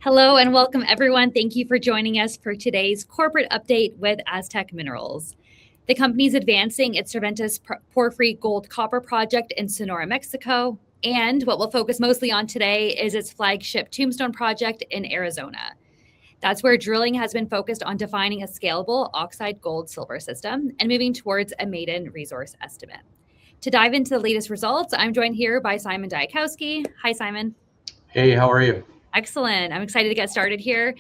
Hello and welcome everyone. Thank you for joining us for today's corporate update with Aztec Minerals. The company is advancing its Cervantes porphyry gold copper project in Sonora, Mexico. And what we'll focus mostly on today is its flagship Tombstone project in Arizona. That's where drilling has been focused on defining a scalable oxide gold silver system and moving towards a maiden resource estimate. To dive into the latest results, I'm joined here by Simon Dyakowski. Hi, Simon. Hey, how are you? Excellent. I'm excited to get started here.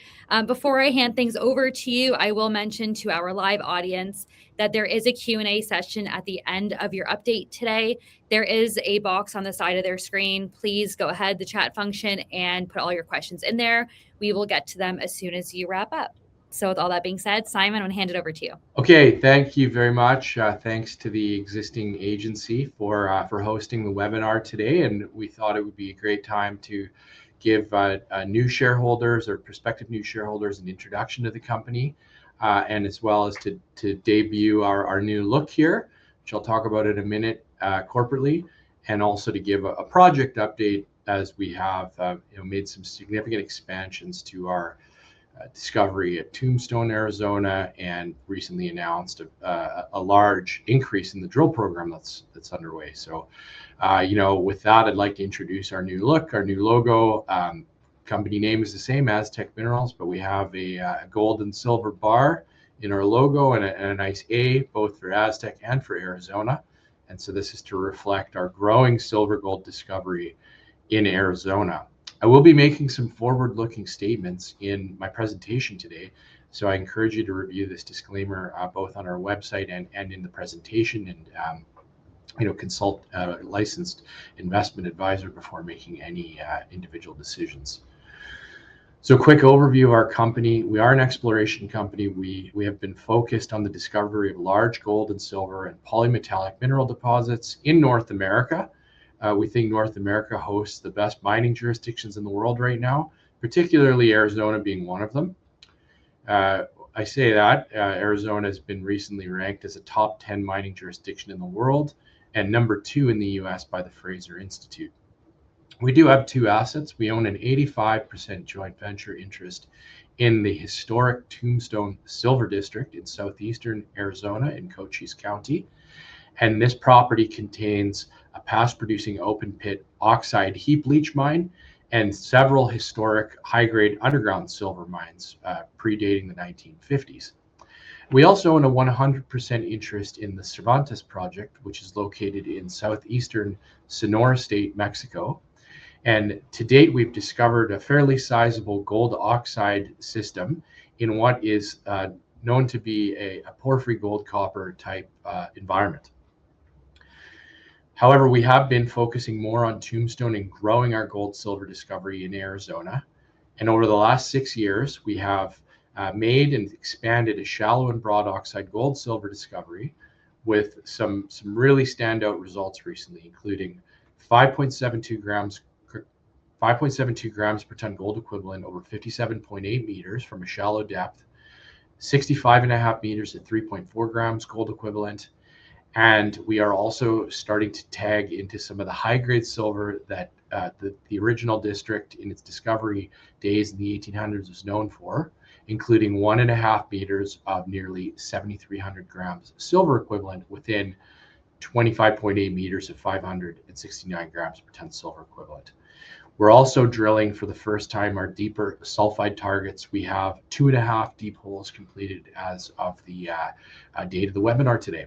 Before I hand things over to you, I will mention to our live audience that there is a Q&A session at the end of your update today. There is a box on the side of their screen. Please go ahead, the chat function, and put all your questions in there. We will get to them as soon as you wrap up. So with all that being said, Simon, I'm going to hand it over to you. Okay, thank you very much. Thanks to the existing agency for hosting the webinar today. And we thought it would be a great time to give new shareholders or prospective new shareholders an introduction to the company, and as well as to debut our new look here, which I'll talk about in a minute corporately, and also to give a project update as we have made some significant expansions to our discovery at Tombstone, Arizona, and recently announced a large increase in the drill program that's underway. So, with that, I'd like to introduce our new look, our new logo. Company name is the same, Aztec Minerals, but we have a gold and silver bar in our logo and a nice A, both for Aztec and for Arizona. And so this is to reflect our growing silver gold discovery in Arizona. I will be making some forward-looking statements in my presentation today, so I encourage you to review this disclaimer both on our website and in the presentation, and consult a licensed investment advisor before making any individual decisions. So, quick overview of our company. We are an exploration company. We have been focused on the discovery of large gold and silver and polymetallic mineral deposits in North America. We think North America hosts the best mining jurisdictions in the world right now, particularly Arizona being one of them. I say that Arizona has been recently ranked as a top 10 mining jurisdiction in the world and number 2 in the US by the Fraser Institute. We do have 2 assets. We own an 85% joint venture interest in the historic Tombstone Silver District in southeastern Arizona in Cochise County. And this property contains a past producing open pit oxide heap leach mine and several historic high-grade underground silver mines predating the 1950s. We also own a 100% interest in the Cervantes project, which is located in southeastern Sonora State, Mexico. And to date, we've discovered a fairly sizable gold oxide system in what is known to be a porphyry gold copper type environment. However, we have been focusing more on Tombstone and growing our gold silver discovery in Arizona. And over the last 6 years, we have made and expanded a shallow and broad oxide gold silver discovery with some really standout results recently, including 5.72 grams per ton gold equivalent over 57.8 meters from a shallow depth, 65.5 meters at 3.4 grams gold equivalent. And we are also starting to tag into some of the high-grade silver that the original district in its discovery days in the 1800s was known for, including 1.5 meters of nearly 7,300 grams silver equivalent within 25.8 meters of 569 grams per ton silver equivalent. We're also drilling for the first time our deeper sulfide targets. We have 2.5 deep holes completed as of the date of the webinar today.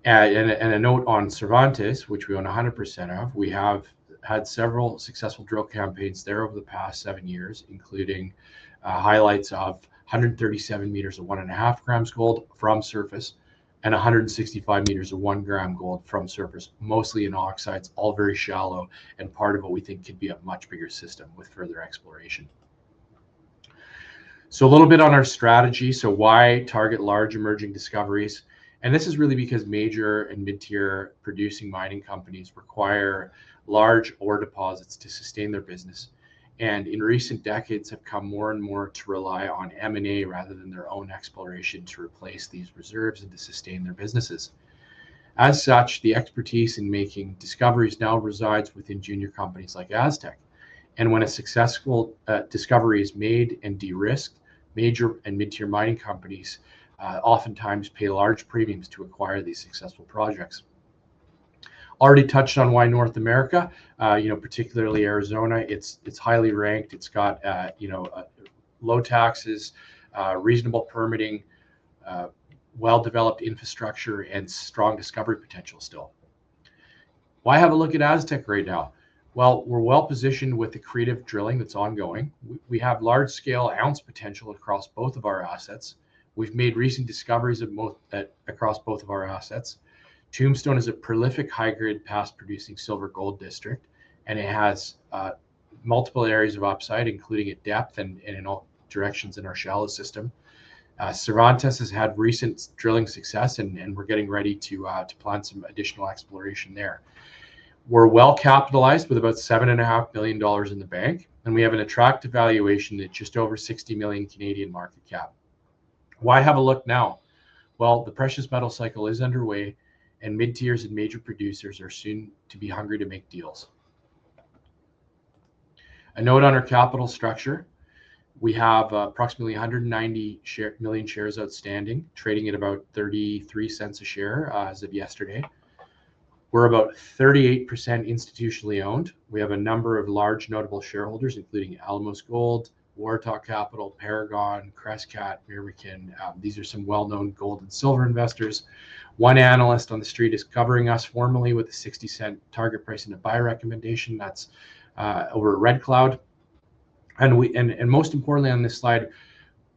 And a note on Cervantes, which we own 100% of, we have had several successful drill campaigns there over the past 7 years, including highlights of 137 meters of 1.5 grams gold from surface and 165 meters of 1 gram gold from surface, mostly in oxides, all very shallow and part of what we think could be a much bigger system with further exploration. So a little bit on our strategy. So why target large emerging discoveries? And this is really because major and mid-tier producing mining companies require large ore deposits to sustain their business. and in recent decades have come more and more to rely on M&A rather than their own exploration to replace these reserves and to sustain their businesses. As such, the expertise in making discoveries now resides within junior companies like Aztec. And when a successful discovery is made and de-risked, major and mid-tier mining companies oftentimes pay large premiums to acquire these successful projects. Already touched on why North America, particularly Arizona. It's highly ranked. It's got low taxes, reasonable permitting, well-developed infrastructure, and strong discovery potential still. Why have a look at Aztec right now? Well, we're well positioned with the creative drilling that's ongoing. We have large-scale ounce potential across both of our assets. We've made recent discoveries across both of our assets. Tombstone is a prolific high-grade past-producing silver-gold district, and it has multiple areas of upside, including at depth and in all directions in our shallow system. Cervantes has had recent drilling success, and we're getting ready to plan some additional exploration there. We're well capitalized with about $7.5 million in the bank, and we have an attractive valuation at just over 60 million Canadian market cap. Why have a look now? Well, the precious metal cycle is underway, and mid-tiers and major producers are soon to be hungry to make deals. A note on our capital structure. We have approximately 190 million shares outstanding, trading at about 33 cents a share as of yesterday. We're about 38% institutionally owned. We have a number of large notable shareholders, including Alamos Gold, Warthog Capital, Paragon, Crescat, Mirmican. These are some well-known gold and silver investors. One analyst on the street is covering us formally with a 60-cent target price and a buy recommendation. That's over at Red Cloud. And most importantly on this slide,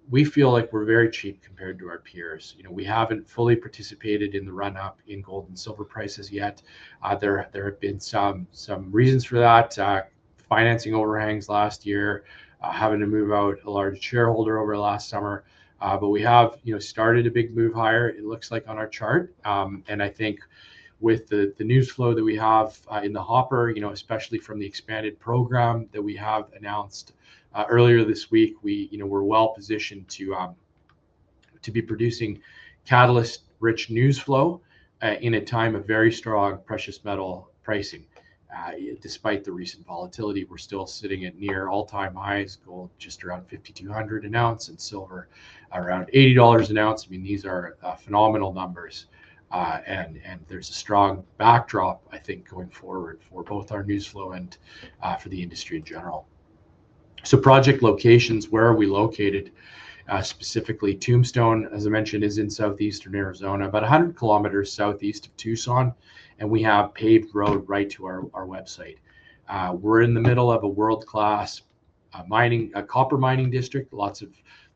we feel like we're very cheap compared to our peers. We haven't fully participated in the run-up in gold and silver prices yet. There have been some reasons for that. Financing overhangs last year, having to move out a large shareholder over last summer. But we have started a big move higher, it looks like on our chart. And I think with the news flow that we have in the hopper, especially from the expanded program that we have announced earlier this week, we're well positioned to be producing catalyst-rich news flow in a time of very strong precious metal pricing. Despite the recent volatility, we're still sitting at near all-time highs. Gold just around 5,200 an ounce, and silver around $80 an ounce. I mean, these are phenomenal numbers, and there's a strong backdrop, I think, going forward for both our news flow and for the industry in general. So project locations, where are we located? Specifically, Tombstone, as I mentioned, is in southeastern Arizona, about 100 kilometers southeast of Tucson, and we have paved road right to our website. We're in the middle of a world-class copper mining district, lots of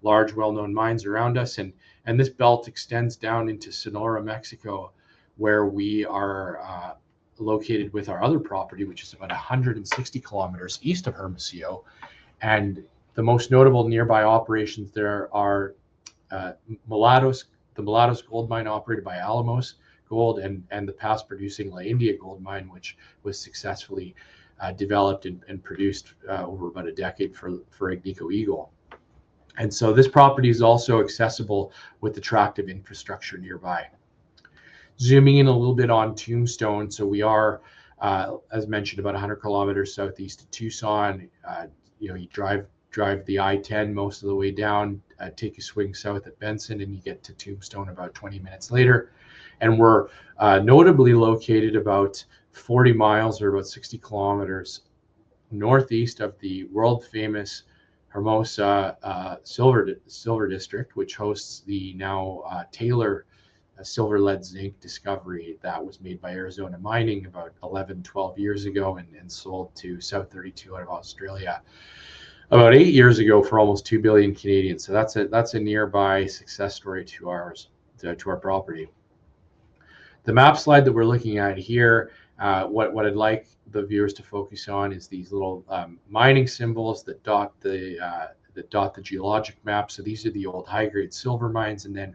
large, well-known mines around us, and this belt extends down into Sonora, Mexico, where we are located with our other property, which is about 160 kilometers east of Hermosillo. And the most notable nearby operations there are the Mulatos gold mine operated by Alamos Gold, and the past producing La India gold mine, which was successfully developed and produced over about a decade for Agnico Eagle. And so this property is also accessible with attractive infrastructure nearby. Zooming in a little bit on Tombstone, so we are, as mentioned, about 100 kilometers southeast of Tucson. You drive the I-10 most of the way down, take a swing south at Benson, and you get to Tombstone about 20 minutes later. And we're notably located about 40 miles or about 60 kilometers northeast of the world-famous Hermosa Silver District, which hosts the now Taylor silver lead zinc discovery that was made by Arizona Mining about 12 years ago and sold to South 32 out of Australia about 8 years ago for almost 2 billion Canadian. So that's a nearby success story to our property. The map slide that we're looking at here, what I'd like the viewers to focus on is these little mining symbols that dot the geologic map. So these are the old high-grade silver mines, and then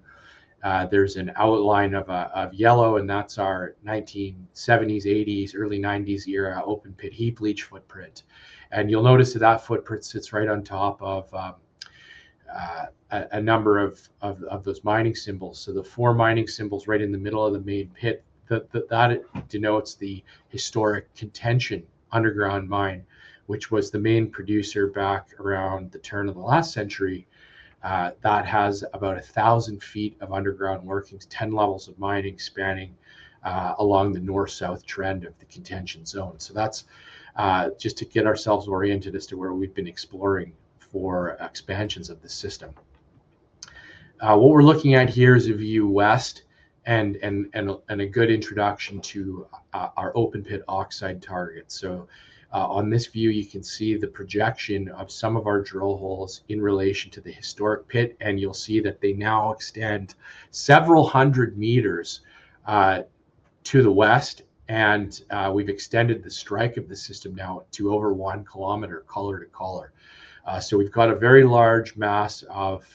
There's an outline of yellow, and that's our 1970s, 80s, early 90s era open pit heap leach footprint. And you'll notice that footprint sits right on top of a number of those mining symbols. So the 4 mining symbols right in the middle of the main pit, that denotes the historic Contention underground mine, which was the main producer back around the turn of the last century. That has about 1,000 feet of underground workings, 10 levels of mining spanning along the north-south trend of the Contention zone. So that's just to get ourselves oriented as to where we've been exploring for expansions of the system. What we're looking at here is a view west and a good introduction to our open pit oxide targets. So on this view, you can see the projection of some of our drill holes in relation to the historic pit, and you'll see that they now extend several hundred meters to the west, and we've extended the strike of the system now to over 1 kilometer collar to collar. So we've got a very large mass of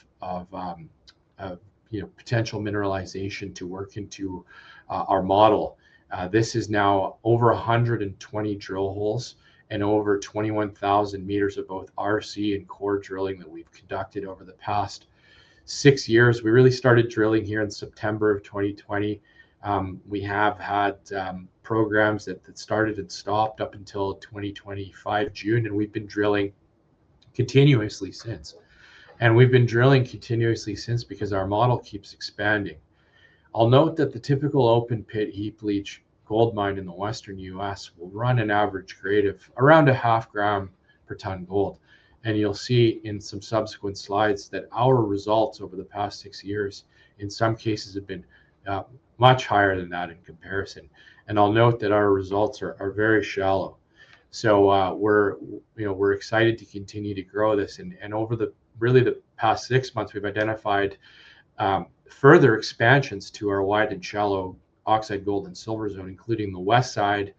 potential mineralization to work into our model. This is now over 120 drill holes and over 21,000 meters of both RC and core drilling that we've conducted over the past 6 years. We really started drilling here in September of 2020. We have had programs that started and stopped up until 2025 June, and we've been drilling continuously since. And we've been drilling continuously since because our model keeps expanding. I'll note that the typical open pit heap leach gold mine in the western US will run an average grade of around 0.5 gram per ton gold. And you'll see in some subsequent slides that our results over the past 6 years, in some cases, have been much higher than that in comparison. And I'll note that our results are very shallow. So we're excited to continue to grow this. And over the past 6 months, we've identified further expansions to our wide and shallow oxide gold and silver zone, including the west side,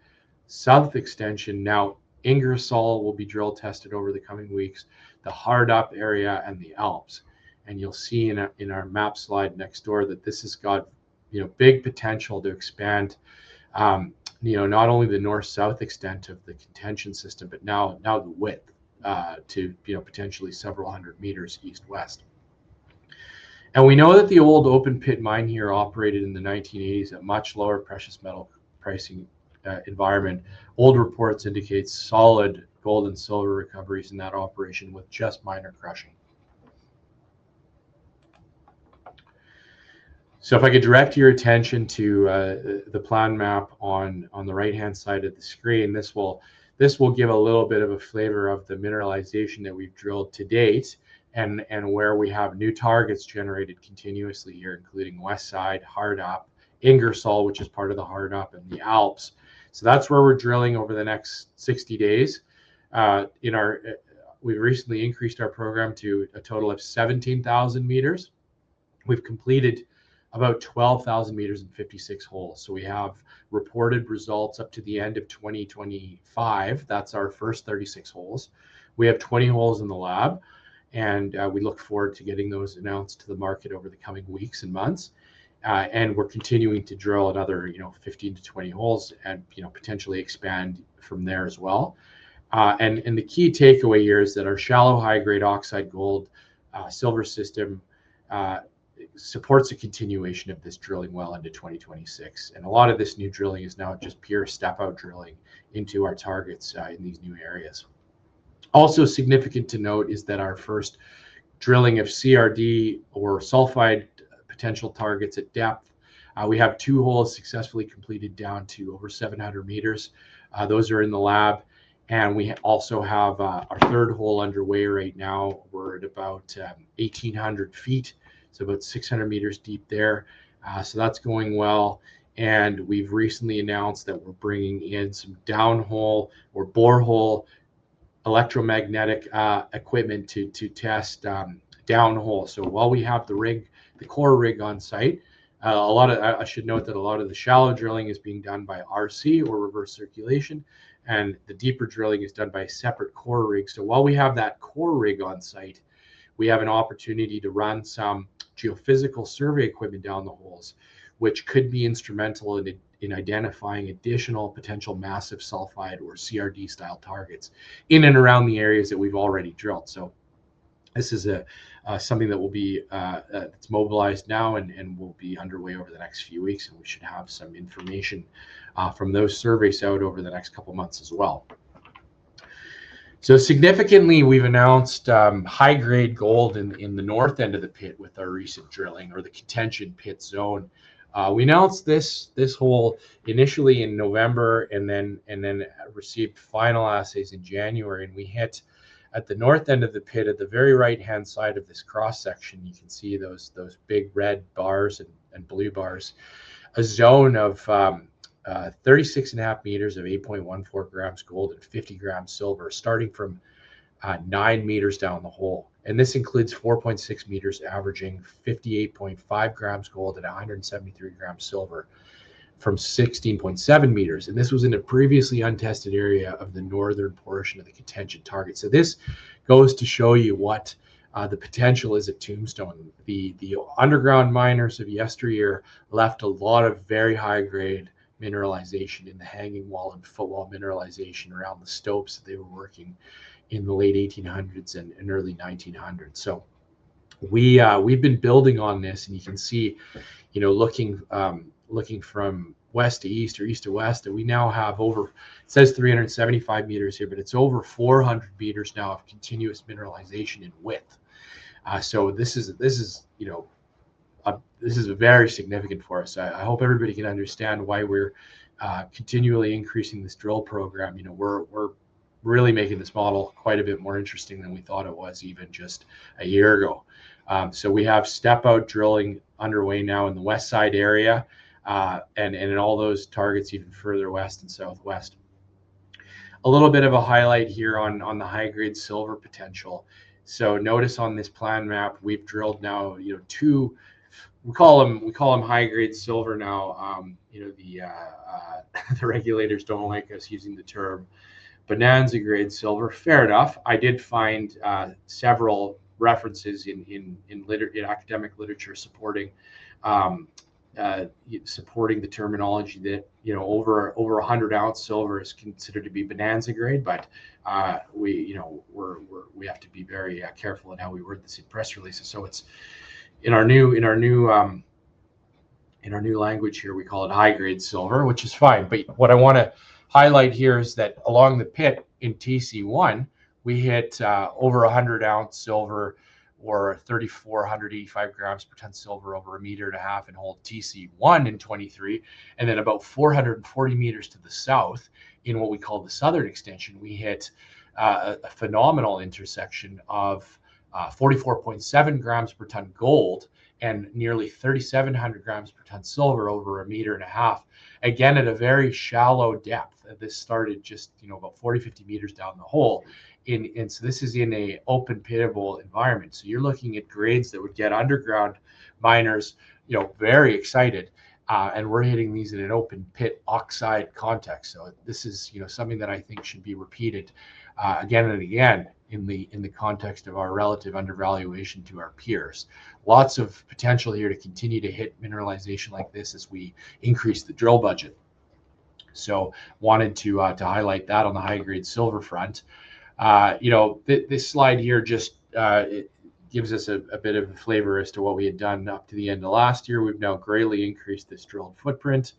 south extension. Now Ingersoll will be drill tested over the coming weeks, the hard up area, and the Alps. And you'll see in our map slide next door that this has got big potential to expand not only the north-south extent of the Contention system, but now the width to potentially several hundred meters east-west. And we know that the old open pit mine here operated in the 1980s at much lower precious metal pricing environment. Old reports indicate solid gold and silver recoveries in that operation with just minor crushing. So if I could direct your attention to the plan map on the right-hand side of the screen, this will give a little bit of a flavor of the mineralization that we've drilled to date and where we have new targets generated continuously here, including West Side, Hard Up, Ingersoll, which is part of the Hard Up, and the Alps. So that's where we're drilling over the next 60 days. We've recently increased our program to a total of 17,000 meters. We've completed about 12,000 meters and 56 holes. So we have reported results up to the end of 2025. That's our first 36 holes. We have 20 holes in the lab, and we look forward to getting those announced to the market over the coming weeks and months. And we're continuing to drill another 15 to 20 holes and potentially expand from there as well. And the key takeaway here is that our shallow high-grade oxide gold silver system supports a continuation of this drilling well into 2026. And a lot of this new drilling is now just pure step-out drilling into our targets in these new areas. Also significant to note is that our first drilling of CRD or sulfide potential targets at depth, we have 2 holes successfully completed down to over 700 meters. Those are in the lab. And we also have our 3rd hole underway right now. We're at about 1,800 feet. So about 600 meters deep there. So that's going well. And we've recently announced that we're bringing in some downhole or borehole electromagnetic equipment to test downhole. So while we have the core rig on site, I should note that a lot of the shallow drilling is being done by RC or reverse circulation, and the deeper drilling is done by a separate core rig. So while we have that core rig on site, we have an opportunity to run some geophysical survey equipment down the holes, which could be instrumental in identifying additional potential massive sulfide or CRD style targets in and around the areas that we've already drilled. So this is something that will be it's mobilized now and will be underway over the next few weeks, and we should have some information from those surveys out over the next couple months as well. So significantly, we've announced high-grade gold in the north end of the pit with our recent drilling, or the contention pit zone. We announced this hole initially in November, and then received final assays in January, and we hit at the north end of the pit, at the very right-hand side of this cross section. You can see those big red bars and blue bars, a zone of 36.5 meters of 8.14 grams gold and 50 grams silver, starting from 9 meters down the hole. And this includes 4.6 meters averaging 58.5 grams gold and 173 grams silver from 16.7 meters. And this was in a previously untested area of the northern portion of the contention target. So this goes to show you what the potential is at Tombstone. The underground miners of yesteryear left a lot of very high grade mineralization in the hanging wall and footwall mineralization around the stopes that they were working in the late 1800s and early 1900s. So we've been building on this, and you can see, looking from west to east or east to west, that we now have over, it says 375 meters here, but it's over 400 meters now of continuous mineralization in width. So this is very significant for us. I hope everybody can understand why we're continually increasing this drill program. We're really making this model quite a bit more interesting than we thought it was even just a year ago. So we have step out drilling underway now in the west side area, and in all those targets even further west and southwest. A little bit of a highlight here on the high grade silver potential. So notice on this plan map, we've drilled now, two, we call them high grade silver now. The regulators don't like us using the term bonanza grade silver. Fair enough. I did find several references in academic literature supporting the terminology that over 100 ounce silver is considered to be bonanza grade, but we have to be very careful in how we word this in press releases. So it's in our new language here, we call it high grade silver, which is fine. But what I want to highlight here is that along the pit in TC1, we hit over 100 ounce silver, or 3,485 grams per ton silver over 1.5 meters in hole TC1 in 23, and then about 440 meters to the south in what we call the southern extension, we hit a phenomenal intersection of 44.7 grams per ton gold and nearly 3,700 grams per ton silver over 1.5 meters, again at a very shallow depth. This started just about 40-50 meters down the hole. And so this is in a open pitable environment. So you're looking at grades that would get underground miners, very excited. And we're hitting these in an open pit oxide context. So this is, something that I think should be repeated again and again in the context of our relative undervaluation to our peers. Lots of potential here to continue to hit mineralization like this as we increase the drill budget. So wanted to highlight that on the high grade silver front. This slide here just it gives us a bit of a flavor as to what we had done up to the end of last year. We've now greatly increased this drilled footprint.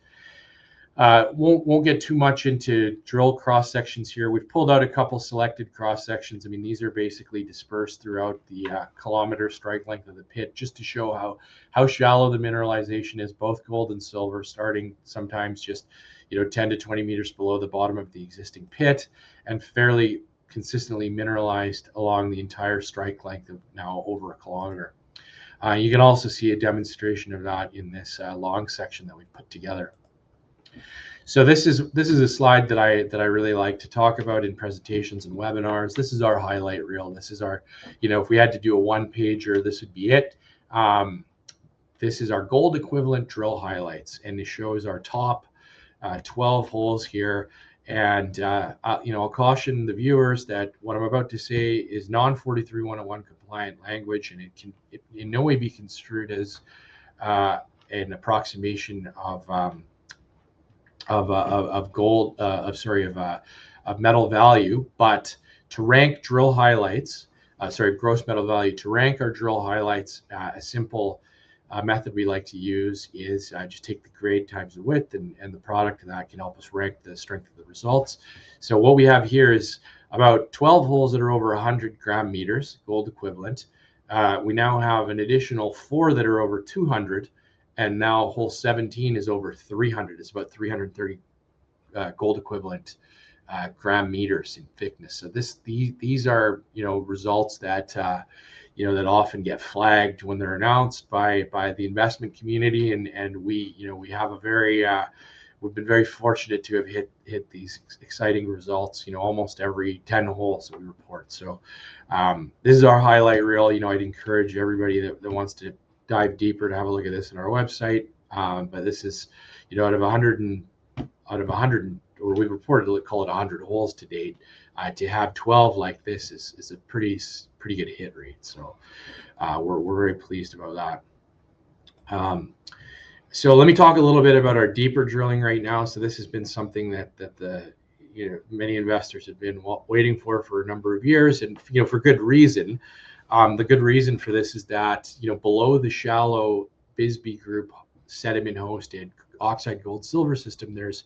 Won't get too much into drill cross sections here. We've pulled out a couple selected cross sections. I mean, these are basically dispersed throughout the kilometer strike length of the pit, just to show how shallow the mineralization is, both gold and silver, starting sometimes just 10 to 20 meters below the bottom of the existing pit, and fairly consistently mineralized along the entire strike length of now over 1 kilometer. You can also see a demonstration of that in this long section that we've put together. So this is a slide that I really like to talk about in presentations and webinars. This is our highlight reel. This is our, if we had to do a one pager, this would be it. This is our gold equivalent drill highlights, and it shows our top 12 holes here. And I'll caution the viewers that what I'm about to say is non-43-101 compliant language, and it can in no way be construed as an approximation of gold, of metal value, but to rank drill highlights, gross metal value, to rank our drill highlights, a simple method we like to use is just take the grade times the width, and the product of that can help us rank the strength of the results. So what we have here is about 12 holes that are over 100 gram meters gold equivalent. We now have an additional 4 that are over 200, and now hole 17 is over 300. It's about 330 gold equivalent gram meters in thickness. So these are results that that often get flagged when they're announced by the investment community, and we have a very we've been very fortunate to have hit these exciting results almost every 10 holes that we report. So this is our highlight reel. I'd encourage everybody that wants to dive deeper to have a look at this on our website. But this is out of 100, or we've reported, call it 100 holes to date, to have 12 like this is a pretty good hit rate. So we're very pleased about that. So let me talk a little bit about our deeper drilling right now. So this has been something that the many investors have been waiting for a number of years, and for good reason. The good reason for this is that below the shallow Bisbee Group sediment hosted oxide gold silver system, there's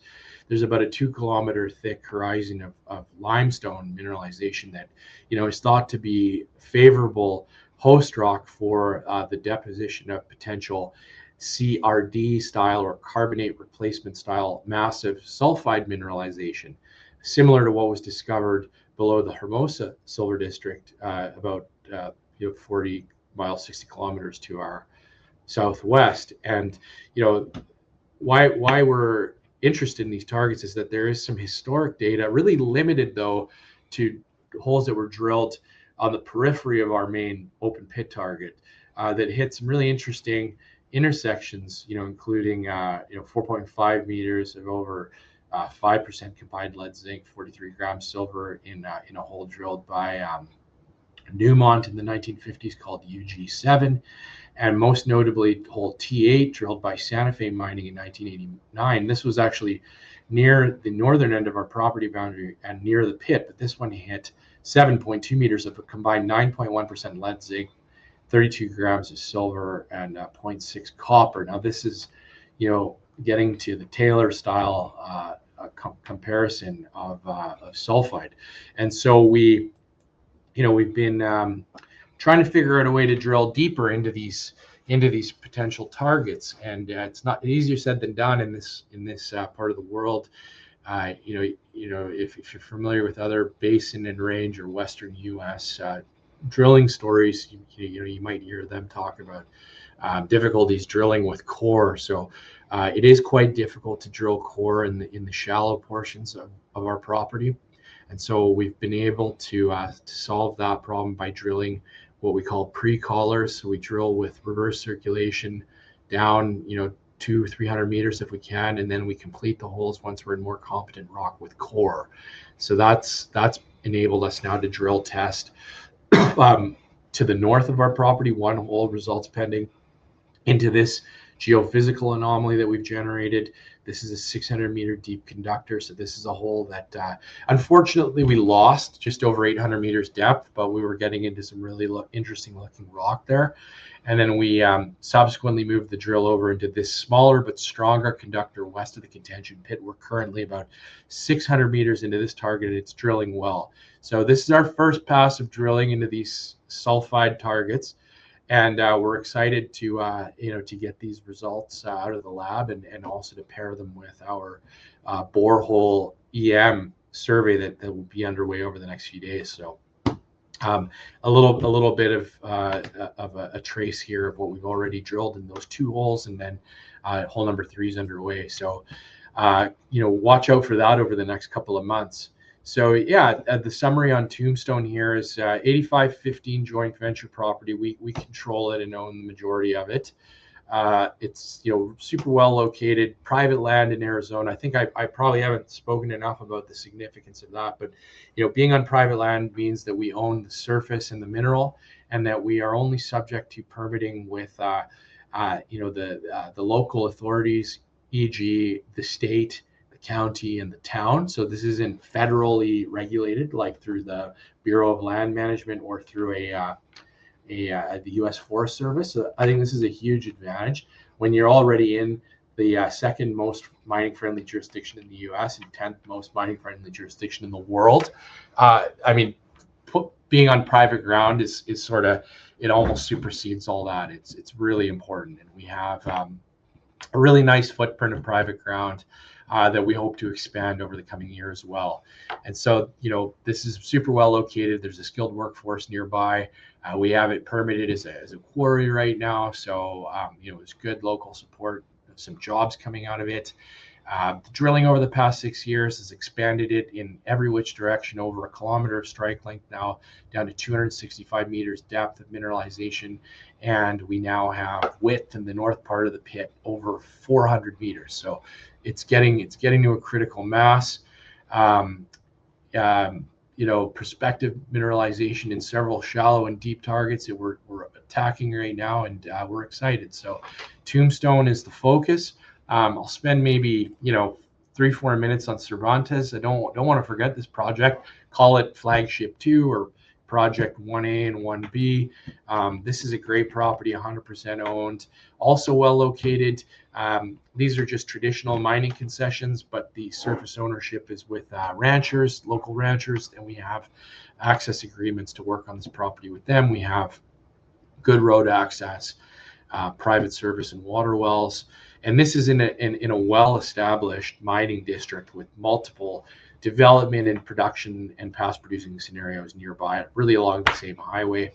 about a 2-kilometer thick horizon of limestone mineralization that is thought to be favorable host rock for the deposition of potential CRD style, or carbonate replacement style, massive sulfide mineralization, similar to what was discovered below the Hermosa Silver District, about 40 miles, 60 kilometers to our southwest. And why we're interested in these targets is that there is some historic data, really limited though to holes that were drilled on the periphery of our main open pit target, that hit some really interesting intersections, including 4.5 meters of over 5% combined lead zinc, 43 grams silver in a hole drilled by Newmont in the 1950s called UG7, and most notably hole T8 drilled by Santa Fe Mining in 1989. This was actually near the northern end of our property boundary and near the pit, but this one hit 7.2 meters of a combined 9.1% lead zinc, 32 grams of silver, and 0.6 copper. Now this is getting to the Taylor style comparison of sulfide, and so we've been trying to figure out a way to drill deeper into these potential targets, and it's not easier said than done in this part of the world. If you're familiar with other basin and range or Western U.S. Drilling stories, you might hear them talk about difficulties drilling with core. So it is quite difficult to drill core in the shallow portions of our property. And so we've been able to solve that problem by drilling what we call pre-collars. So we drill with reverse circulation down, 200-300 meters if we can, and then we complete the holes once we're in more competent rock with core. So that's enabled us now to drill test to the north of our property, 1 hole, results pending, into this geophysical anomaly that we've generated. This is a 600-meter deep conductor, so this is a hole that unfortunately we lost just over 800 meters depth, but we were getting into some really interesting looking rock there. And then we subsequently moved the drill over into this smaller but stronger conductor west of the contention pit. We're currently about 600 meters into this target. It's drilling well. So this is our first pass of drilling into these sulfide targets. And we're excited to get these results out of the lab, and also to pair them with our borehole EM survey that will be underway over the next few days. So a little bit of a trace here of what we've already drilled in those 2 holes, and then hole number 3 is underway. So watch out for that over the next couple of months. So yeah, the summary on Tombstone here is 85-15 joint venture property. We control it and own the majority of it. It's super well located, private land in Arizona. I think I probably haven't spoken enough about the significance of that, but being on private land means that we own the surface and the mineral, and that we are only subject to permitting with the local authorities, e.g. the state, the county, and the town. So this isn't federally regulated like through the Bureau of Land Management or through the U.S. Forest Service. So I think this is a huge advantage when you're already in the second most mining friendly jurisdiction in the U.S. and 10th most mining friendly jurisdiction in the world. Being on private ground is sort of, it almost supersedes all that. It's really important, and we have a really nice footprint of private ground that we hope to expand over the coming year as well. And so, this is super well located. There's a skilled workforce nearby. We have it permitted as a quarry right now. So, it's good local support, some jobs coming out of it. The drilling over the past 6 years has expanded it in every which direction, over 1 kilometer of strike length now, down to 265 meters depth of mineralization. And we now have width in the north part of the pit over 400 meters. So it's getting to a critical mass. Prospective mineralization in several shallow and deep targets that we're attacking right now, and we're excited. So Tombstone is the focus. I'll spend maybe 3-4 minutes on Cervantes. I don't want to forget this project. Call it flagship 2 or project 1A and 1B. This is a great property, 100% owned, also well located. These are just traditional mining concessions, but the surface ownership is with ranchers, local ranchers, and we have access agreements to work on this property with them. We have good road access, private service and water wells. And this is in a well-established mining district with multiple development and production and past producing scenarios nearby, really along the same highway.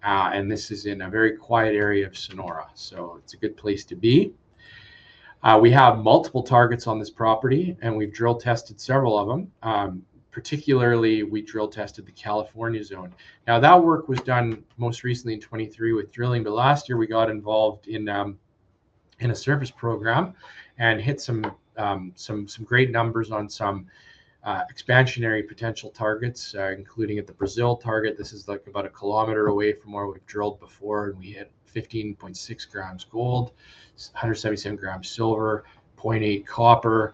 And this is in a very quiet area of Sonora, so it's a good place to be. We have multiple targets on this property, and we've drill tested several of them. Particularly, we drill tested the California zone. Now, that work was done most recently in 23 with drilling, but last year we got involved in a surface program and hit some great numbers on some expansionary potential targets, including at the Brazil target. This is like about 1 kilometer away from where we've drilled before, and we hit 15.6 grams gold, 177 grams silver, 0.8 copper.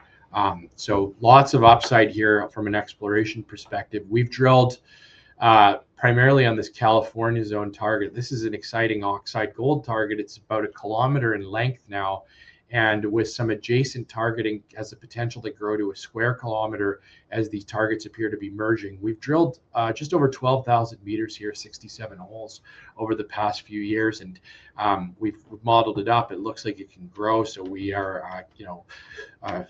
So lots of upside here from an exploration perspective. We've drilled primarily on this California zone target. This is an exciting oxide gold target. It's about 1 kilometer in length now, and with some adjacent targeting has the potential to grow to a square kilometer as these targets appear to be merging. We've drilled just over 12,000 meters here, 67 holes over the past few years, and we've modeled it up. It looks like it can grow, so we are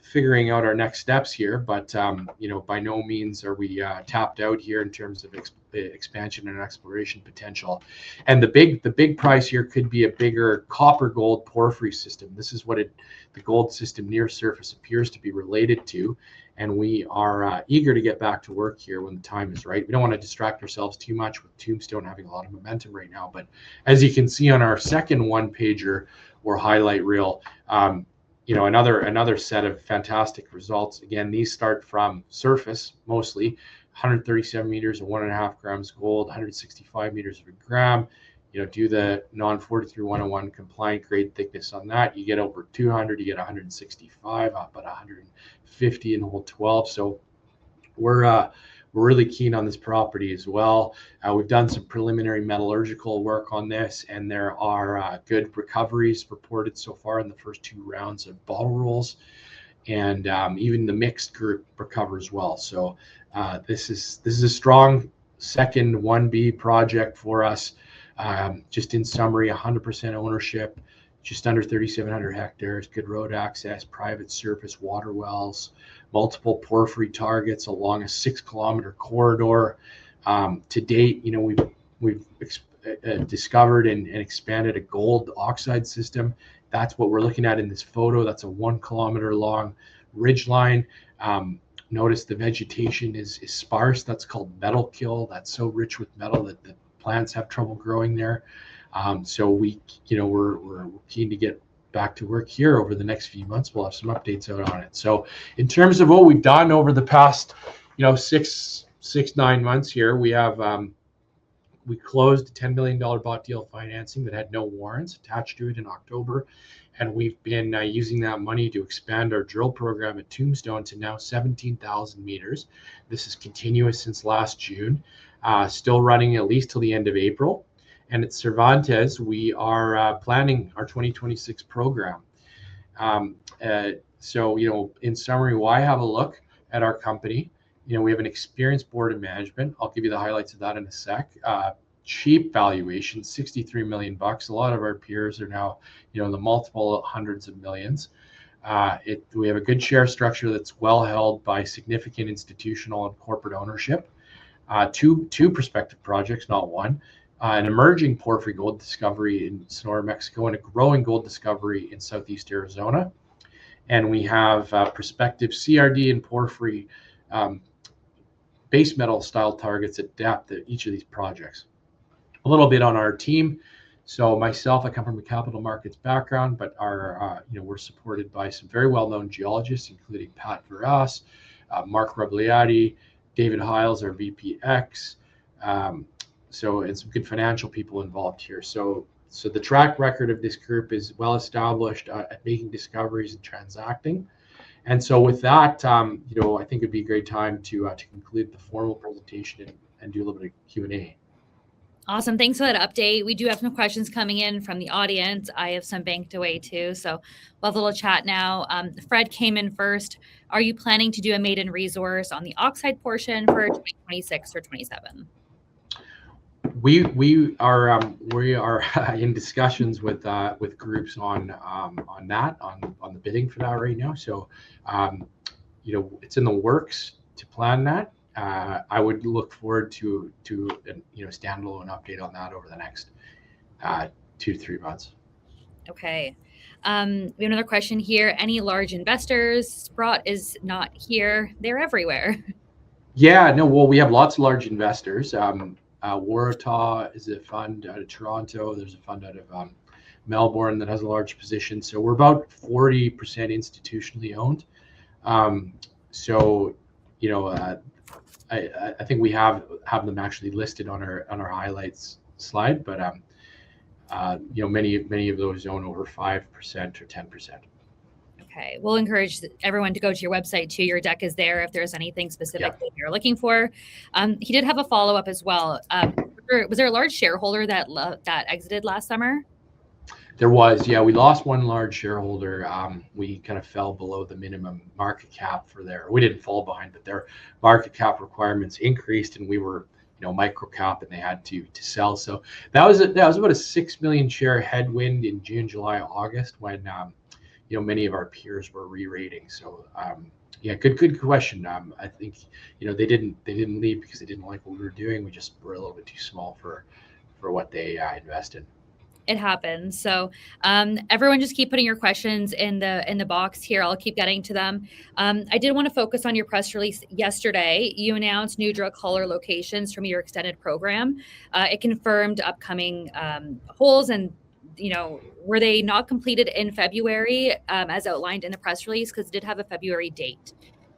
figuring out our next steps here, but by no means are we tapped out here in terms of expansion and exploration potential. And the big prize here could be a bigger copper gold porphyry system. This is what the gold system near surface appears to be related to, and we are eager to get back to work here when the time is right. We don't want to distract ourselves too much with Tombstone having a lot of momentum right now, but as you can see on our second one pager or highlight reel, another set of fantastic results. Again, these start from surface mostly, 137 meters of 1.5 grams gold, 165 meters of a gram. Do the non-43-101 compliant grade thickness on that. You get over 200, you get 165, up at 150 in hole 12. So we're really keen on this property as well. We've done some preliminary metallurgical work on this, and there are good recoveries reported so far in the first 2 rounds of bottle rolls, and even the mixed group recovers well. So this is a strong second 1B project for us. Just in summary, 100% ownership, just under 3,700 hectares, good road access, private surface water wells, multiple porphyry targets along a 6-kilometer corridor. To date, we've discovered and expanded a gold oxide system. That's what we're looking at in this photo. That's a 1 kilometer long ridge line. Notice the vegetation is sparse. That's called metal kill. That's so rich with metal that the plants have trouble growing there. So we're keen to get back to work here over the next few months. We'll have some updates out on it. So in terms of what we've done over the past 6-9 months here, we have we closed a $10 million bought deal financing that had no warrants attached to it in October. And we've been using that money to expand our drill program at Tombstone to now 17,000 meters. This is continuous since last June, still running at least till the end of April. And at Cervantes, we are planning our 2026 program. So, in summary, why have a look at our company? We have an experienced board of management. I'll give you the highlights of that in a sec. Cheap valuation, $63 million. A lot of our peers are now, in the multiple hundreds of millions. We have a good share structure that's well held by significant institutional and corporate ownership. Two prospective projects, not one. An emerging porphyry gold discovery in Sonora, Mexico, and a growing gold discovery in Southeast Arizona. And we have prospective CRD and porphyry base metal style targets at depth at each of these projects. A little bit on our team. So myself, I come from a capital markets background, but we're supported by some very well-known geologists, including Pat Verras, Mark Rubliati, David Hiles, our VPX. And some good financial people involved here. So the track record of this group is well established at making discoveries and transacting. And so with that, I think it'd be a great time to conclude the formal presentation and do a little bit of Q&A. Awesome. Thanks for that update. We do have some questions coming in from the audience. I have some banked away too. So we'll have a little chat now. Fred came in first. Are you planning to do a maiden resource on the oxide portion for 2026 or 27? We are in discussions with groups on that on the bidding for that right now. So it's in the works to plan that. I would look forward to standalone update on that over the next 2 to 3 months. Okay. We have another question here. Any large investors? Sprott is not here. They're everywhere. Yeah, no. Well, we have lots of large investors. Waratah is a fund out of Toronto. There's a fund out of Melbourne that has a large position. So we're about 40% institutionally owned. I think we have them actually listed on our highlights slide, but many of those own over 5% or 10%. Okay, we'll encourage everyone to go to your website too. Your deck is there if there's anything specific that you're looking for. He did have a follow-up as well. Was there a large shareholder that exited last summer? There was, yeah. We lost one large shareholder. We kind of fell below the minimum market cap for we didn't fall behind, but their market cap requirements increased, and we were, micro cap, and they had to sell. So that was about a 6 million share headwind in June, July, August when many of our peers were re-rating. So yeah, good question. I think they didn't leave because they didn't like what we were doing. We just were a little bit too small for what they invested. It happens. So everyone just keep putting your questions in the box here. I'll keep getting to them. I did want to focus on your press release yesterday. You announced new drill color locations from your extended program. It confirmed upcoming holes, and were they not completed in February as outlined in the press release? Because it did have a February date.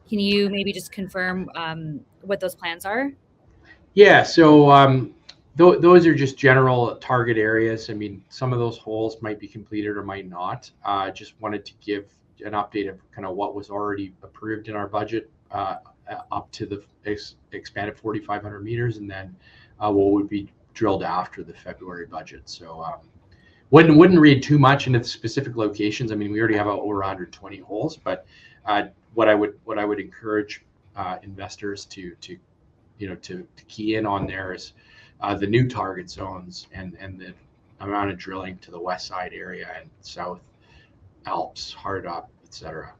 Can you maybe just confirm what those plans are? Yeah, so those are just general target areas. I mean, some of those holes might be completed or might not. Just wanted to give an update of kind of what was already approved in our budget up to the expanded 4,500 meters, and then what would be drilled after the February budget. So wouldn't read too much into the specific locations. I mean, we already have over 120 holes, but what I would encourage investors to key in on there is the new target zones and the amount of drilling to the west side area and South Alps, hard up, etc.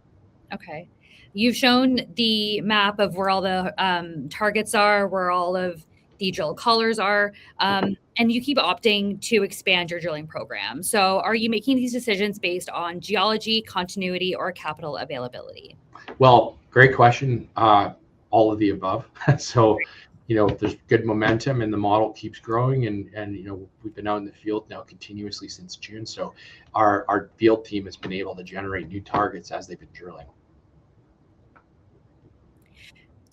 Okay. You've shown the map of where all the targets are, where all of the drill colors are, and you keep opting to expand your drilling program. So are you making these decisions based on geology, continuity, or capital availability? Well, great question. All of the above. So, there's good momentum and the model keeps growing, and we've been out in the field now continuously since June. So our field team has been able to generate new targets as they've been drilling.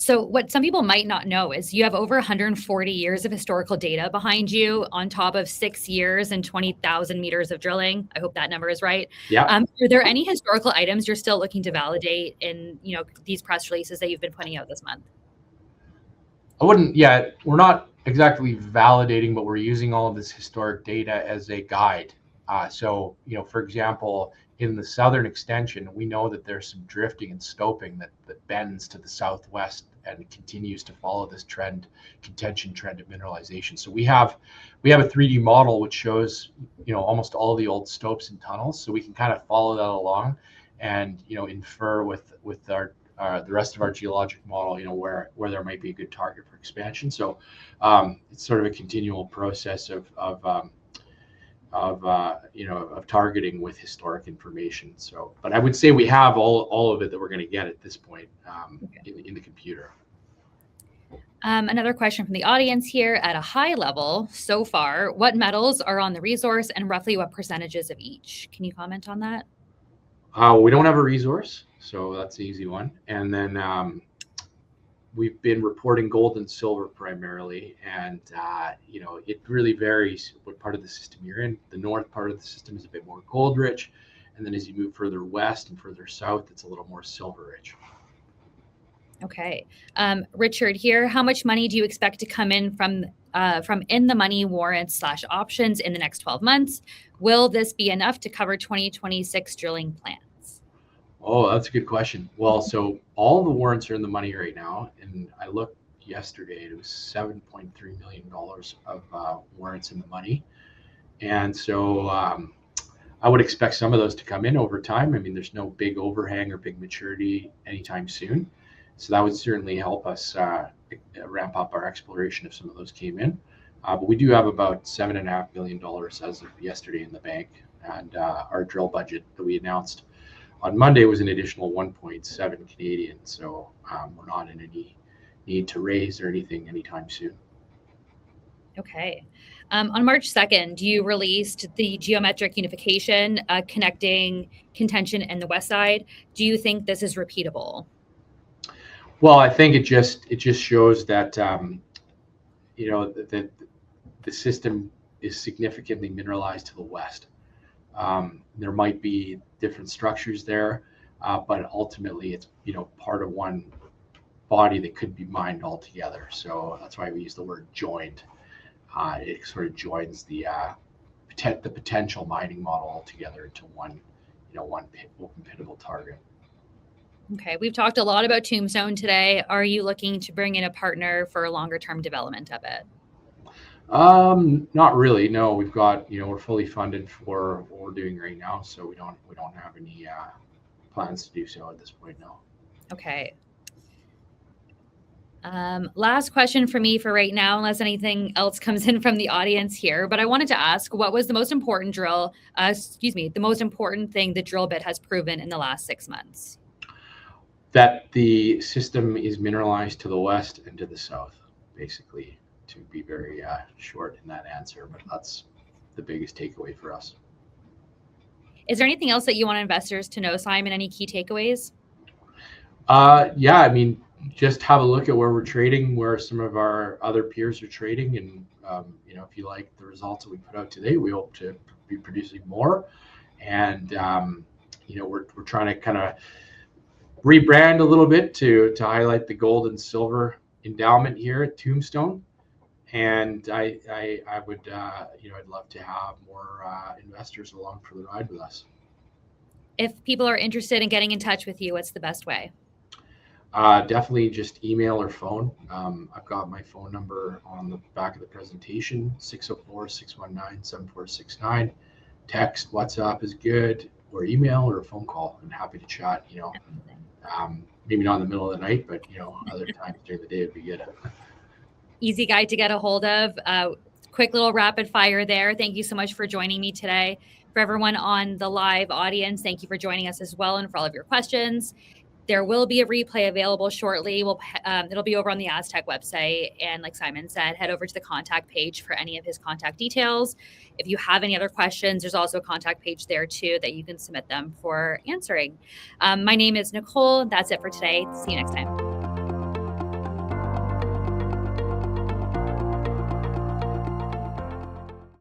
So what some people might not know is you have over 140 years of historical data behind you on top of 6 years and 20,000 meters of drilling. I hope that number is right. Yeah. Are there any historical items you're still looking to validate in, these press releases that you've been putting out this month? We're not exactly validating, but we're using all of this historic data as a guide. So, for example, in the southern extension, we know that there's some drifting and stoping that bends to the southwest and continues to follow this contention trend of mineralization. So we have a 3D model which shows, almost all the old stopes and tunnels. So we can kind of follow that along and, infer with our the rest of our geologic model, where there might be a good target for expansion. So it's sort of a continual process of targeting with historic information. So, but I would say we have all of it that we're going to get at this point in the computer. Another question from the audience here. At a high level, so far, what metals are on the resource and roughly what percentages of each? Can you comment on that? We don't have a resource, so that's the easy one. And then we've been reporting gold and silver primarily, and it really varies what part of the system you're in. The north part of the system is a bit more gold rich, and then as you move further west and further south, it's a little more silver rich. Okay. Richard here, how much money do you expect to come in from in the money warrants / options in the next 12 months? Will this be enough to cover 2026 drilling plans? Oh, that's a good question. Well, so all the warrants are in the money right now, and I looked yesterday, it was $7.3 million of warrants in the money. And so I would expect some of those to come in over time. I mean, there's no big overhang or big maturity anytime soon. So that would certainly help us ramp up our exploration if some of those came in. But we do have about $7.5 million as of yesterday in the bank. And our drill budget that we announced on Monday was an additional 1.7 Canadian. So we're not in any need to raise or anything anytime soon. Okay. On March 2nd, you released the geometric unification connecting contention and the west side. Do you think this is repeatable? Well, I think it just shows that that the system is significantly mineralized to the west. There might be different structures there, but ultimately it's part of one body that could be mined all together. So that's why we use the word joined. It sort of joins the potential mining model all together into one open pittable target. Okay, we've talked a lot about Tombstone today. Are you looking to bring in a partner for longer term development of it? Not really. No, we've got we're fully funded for what we're doing right now, so we don't have any plans to do so at this point. No. Okay. Last question for me for right now, unless anything else comes in from the audience here. But I wanted to ask, what was the most important the most important thing the drill bit has proven in the last 6 months? That the system is mineralized to the west and to the south, basically, to be very short in that answer. But that's the biggest takeaway for us. Is there anything else that you want investors to know, Simon? Any key takeaways? Yeah, I mean, just have a look at where we're trading, where some of our other peers are trading, and if you like the results that we put out today, we hope to be producing more. And we're trying to kind of rebrand a little bit to highlight the gold and silver endowment here at Tombstone. And I would I'd love to have more investors along for the ride with us. If people are interested in getting in touch with you, what's the best way? Definitely just email or phone. I've got my phone number on the back of the presentation, 604-619-7469. Text, WhatsApp is good, or email or a phone call. I'm happy to chat, maybe not in the middle of the night, but other times during the day would be good. Easy guy to get a hold of. Quick little rapid fire there. Thank you so much for joining me today. For everyone on the live audience, thank you for joining us as well and for all of your questions. There will be a replay available shortly. It'll be over on the Aztec website. And like Simon said, head over to the contact page for any of his contact details. If you have any other questions, there's also a contact page there too that you can submit them for answering. My name is Nicole. That's it for today. See you next time.